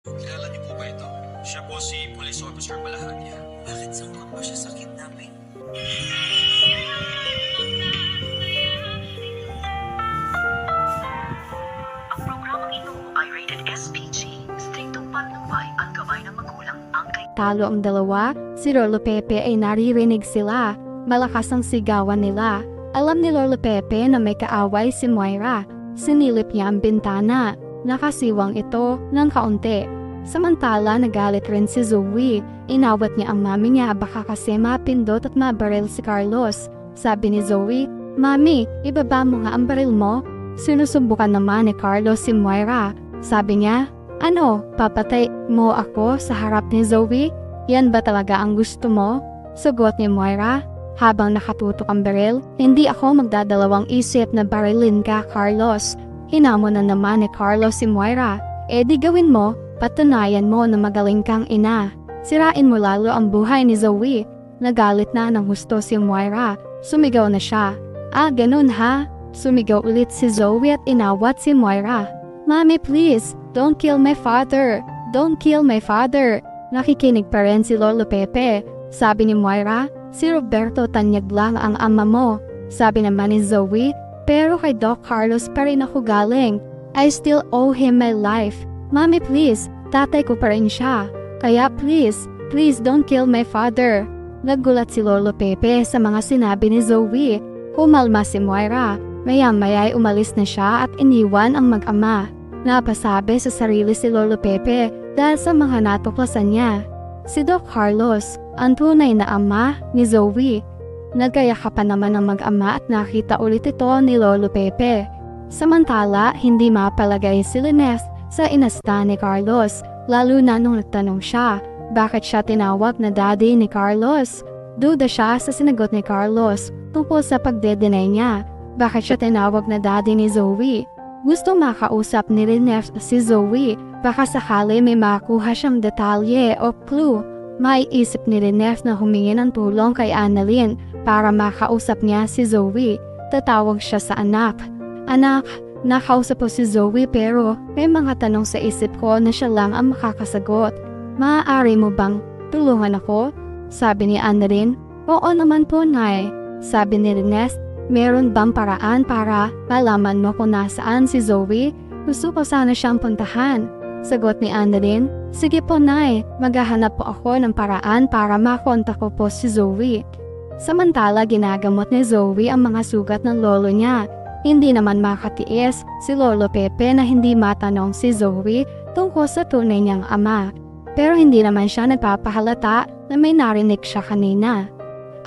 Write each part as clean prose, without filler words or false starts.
Kilala niyo po ba ito? Siya po si Police Officer Balahania. Bakit sangkot pa siya sa kidnapping? Ang programang ito ay rated SPG. Striktong patnubay ang gabay ng magulang ang Talo ang dalawa, si Lolo Pepe ay naririnig sila. Malakas ang sigawan nila. Alam ni Lolo Pepe na may kaaway si Moira. Sinilip niya ang bintana. Nakasiwang ito ng kaunti. Samantala nagalit rin si Zoe. Inawat niya ang mami niya baka kasi mapindot at mabaril si Carlos. Sabi ni Zoe, "Mami, ibaba mo nga ang baril mo." Sinusubukan naman ni Carlos si Moira. Sabi niya, "Ano, papatay mo ako sa harap ni Zoe? Yan ba talaga ang gusto mo?" Sagot ni Moira. Habang nakatutok ang baril, "Hindi ako magdadalawang isip na barilin ka, Carlos." Hinamon na naman ni Carlos si Moira. "Eh di gawin mo, patunayan mo na magaling kang ina. Sirain mo lalo ang buhay ni Zoe." Nagalit na ng husto si Moira. Sumigaw na siya. "Ah, ganun ha?" Sumigaw ulit si Zoe at inawat si Moira. "Mommy, please, don't kill my father. Don't kill my father." Nakikinig pa rin si Lolo Pepe. Sabi ni Moira, "Si Roberto Tanyag lang ang ama mo." Sabi naman ni Zoe, "Pero kay Doc Carlos pa rin ako galing. I still owe him my life. Mommy, please, tatay ko pa rin siya. Kaya please, please don't kill my father." Nagulat si Lolo Pepe sa mga sinabi ni Zoe. Kumalma si Moira. Maya-maya ay umalis na siya at iniwan ang mag-ama. Napasabi sa sarili si Lolo Pepe dahil sa mga natuklasan niya. Si Doc Carlos, ang tunay na ama ni Zoe. Nagkayakapan naman ang mag-ama at nakita ulit ito ni Lolo Pepe. Samantala, hindi mapalagay si Lineth sa inasta ni Carlos, lalo na nung nagtanong siya, bakit siya tinawag na daddy ni Carlos? Duda siya sa sinagot ni Carlos tungkol sa pagde-deny niya. Bakit siya tinawag na daddy ni Zoe? Gusto makausap ni Lineth si Zoe, baka sakali may makuha siyang detalye o clue. Maiisip ni Lineth na humingi ng tulong kay Annalyn para makausap niya si Zoe. Tatawag siya sa anak. "Anak, nakausap ko si Zoe pero may mga tanong sa isip ko na siya lang ang makakasagot. Maaari mo bang tulungan ako?" Sabi ni Annalyn. "Oo naman po, Nay." Sabi ni Lineth, "Meron bang paraan para malaman mo kung nasaan si Zoe? Gusto ko sana siyang puntahan." Sagot ni Annalyn, "Sige po, Nay, maghahanap po ako ng paraan para makontak ko po si Zoe." Samantala ginagamot ni Zoe ang mga sugat ng lolo niya. Hindi naman makatiis si Lolo Pepe na hindi matanong si Zoe tungkol sa tunay niyang ama. Pero hindi naman siya nagpapahalata na may narinig siya kanina.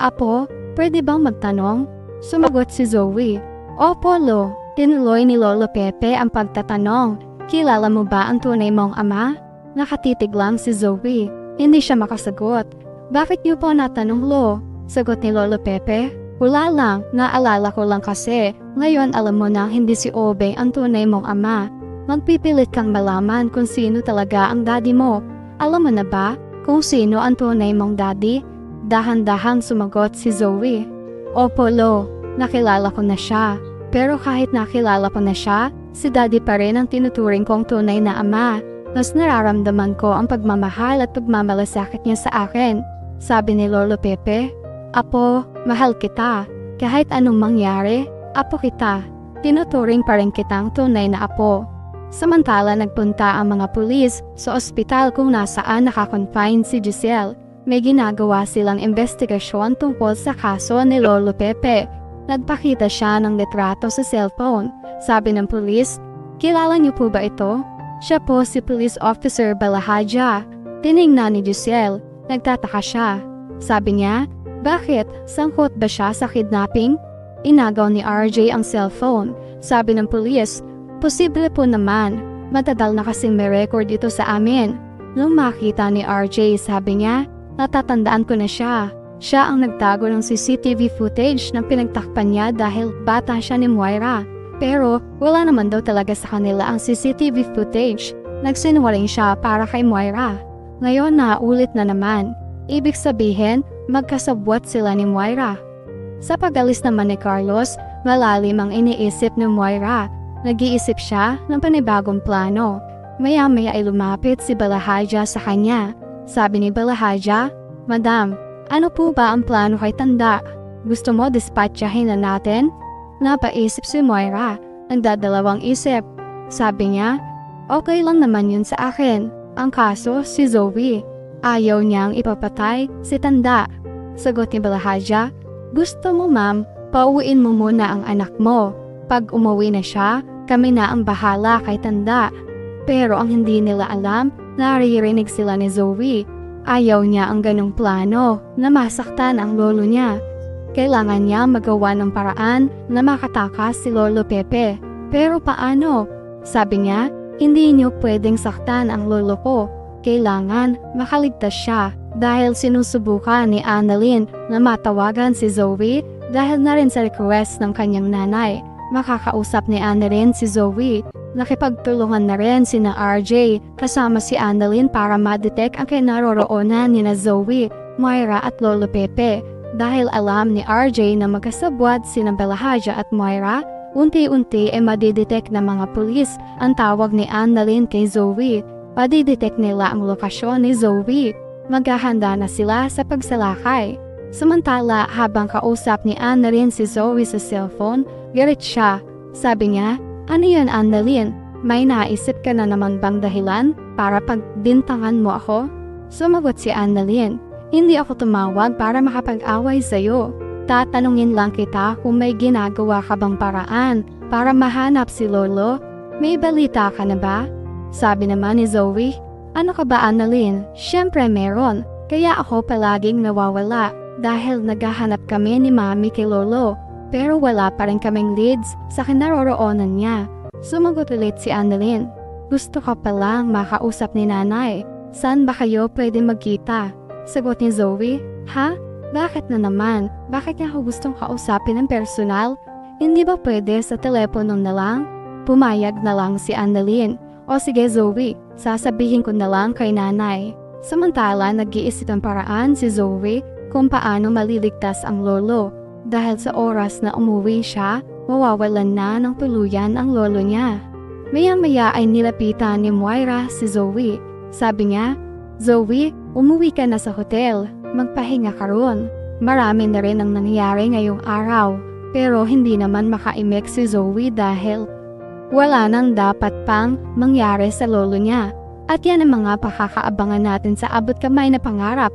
"Apo, pwede bang magtanong?" Sumagot si Zoe. "Opo, Lo." Tinuloy ni Lolo Pepe ang pagtatanong. "Kilala mo ba ang tunay mong ama?" Nakatitig lang si Zoe. Hindi siya makasagot. "Bakit niyo po natanong, Lo?" Sagot ni Lolo Pepe. "Wala lang, naalala ko lang kasi. Ngayon alam mo na hindi si Obe ang tunay mong ama. Magpipilit kang malaman kung sino talaga ang daddy mo. Alam mo na ba kung sino ang tunay mong daddy?" Dahan-dahang sumagot si Zoe. "Opo, Lo, nakilala ko na siya. Pero kahit nakilala ko na siya, si daddy pa rin ang tinuturing kong tunay na ama. Mas nararamdaman ko ang pagmamahal at pagmamalasakit niya sa akin." Sabi ni Lolo Pepe, "Apo, mahal kita. Kahit anong mangyari, apo kita. Tinuturing pa rin kitang tunay na apo." Samantala nagpunta ang mga pulis sa ospital kung nasaan nakakonfine si Giselle. May ginagawa silang investigasyon tungkol sa kaso ni Lolo Pepe. Nagpakita siya ng litrato sa cellphone. Sabi ng pulis, "Kilala niyo po ba ito?" Siya po si Police Officer Balahania. Tiningnan ni Giselle. Nagtataka siya. Sabi niya, "Bakit? Sangkot ba siya sa kidnapping?" Inagaw ni RJ ang cellphone. Sabi ng pulis, "Posible po naman. Matagal na kasing may record ito sa amin." Nung makita ni RJ, sabi niya, "Natatandaan ko na siya. Siya ang nagtago ng CCTV footage na pinagtakpan niya dahil bata siya ni Moira. Pero wala naman daw talaga sa kanila ang CCTV footage. Nagsinungaling siya para kay Moira. Ngayon naulit na naman. Ibig sabihin, magkasabwat sila ni Moira." Sa pag-alis naman ni Carlos, malalim ang iniisip ni Moira. Nag-iisip siya ng panibagong plano. Maya-maya ay lumapit si Balahaja sa kanya. Sabi ni Balahaja, "Madam, ano po ba ang plano kay Tanda? Gusto mo dispatchahin na natin?" Napaisip si Moira, nagdadalawang isip. Sabi niya, "Okay lang naman yun sa akin. Ang kaso si Zoe. Ayaw niyang ipapatay si Tanda." Sagot ni Balahaja, "Gusto mo ma'am, pauwiin mo muna ang anak mo. Pag umuwi na siya, kami na ang bahala kay Tanda." Pero ang hindi nila alam, naririnig sila ni Zoe. Ayaw niya ang ganong plano na masaktan ang lolo niya. Kailangan niya magawa ng paraan na makatakas si Lolo Pepe. Pero paano? Sabi niya, "Hindi niyo pwedeng saktan ang lolo ko. Kailangan makaligtas siya." Dahil sinusubukan ni Annalyn na matawagan si Zoe dahil na rin sa request ng kanyang nanay. Makakausap ni Annalyn si Zoe. Nakipagtulungan na rin sina RJ kasama si Annalyn para ma-detect ang kinaroroonan ni na Zoe, Moira at Lolo Pepe. Dahil alam ni RJ na magkasabwat sina Balahaja at Moira, unti-unti ay madidetect ng mga pulis ang tawag ni Annalyn kay Zoe. Madidetect nila ang lokasyon ni Zoe. Maghahanda na sila sa pagsalakay. Samantala, habang kausap ni Annalyn si Zoe sa cellphone, galit siya. Sabi niya, "Ano yun, Annalyn? May naisip ka na naman bang dahilan para pagbintangan mo ako?" Sumagot si Annalyn, "Hindi ako tumawag para makapag-away sa'yo. Tatanungin lang kita kung may ginagawa ka bang paraan para mahanap si Lolo. May balita ka na ba?" Sabi naman ni Zoe, "Ano ka ba, Annalyn? Siyempre meron. Kaya ako palaging nawawala dahil naghahanap kami ni Mami kay Lolo. Pero wala pa rin kaming leads sa kinaroroonan niya." Sumagot ulit si Annalyn, "Gusto ka palang makausap ni Nanay. Saan ba kayo pwede magkita?" Sagot ni Zoe, "Ha? Bakit na naman? Bakit niya ako gustong kausapin ng personal? Hindi ba pwede sa telepono na lang?" Pumayag na lang si Annalyn. "O sige Zoe, sasabihin ko na lang kay Nanay." Samantala, nag-iisip ng paraan si Zoe kung paano maliligtas ang lolo. Dahil sa oras na umuwi siya, mawawalan na ng tuluyan ang lolo niya. Maya-maya ay nilapitan ni Moira si Zoe. Sabi niya, "Zoe, umuwi ka na sa hotel. Magpahinga ka ron. Marami na rin ang nangyari ngayong araw." Pero hindi naman makaimik si Zoe dahil wala nang dapat pang mangyari sa lolo niya. At yan ang mga pakakaabangan natin sa Abot Kamay na Pangarap.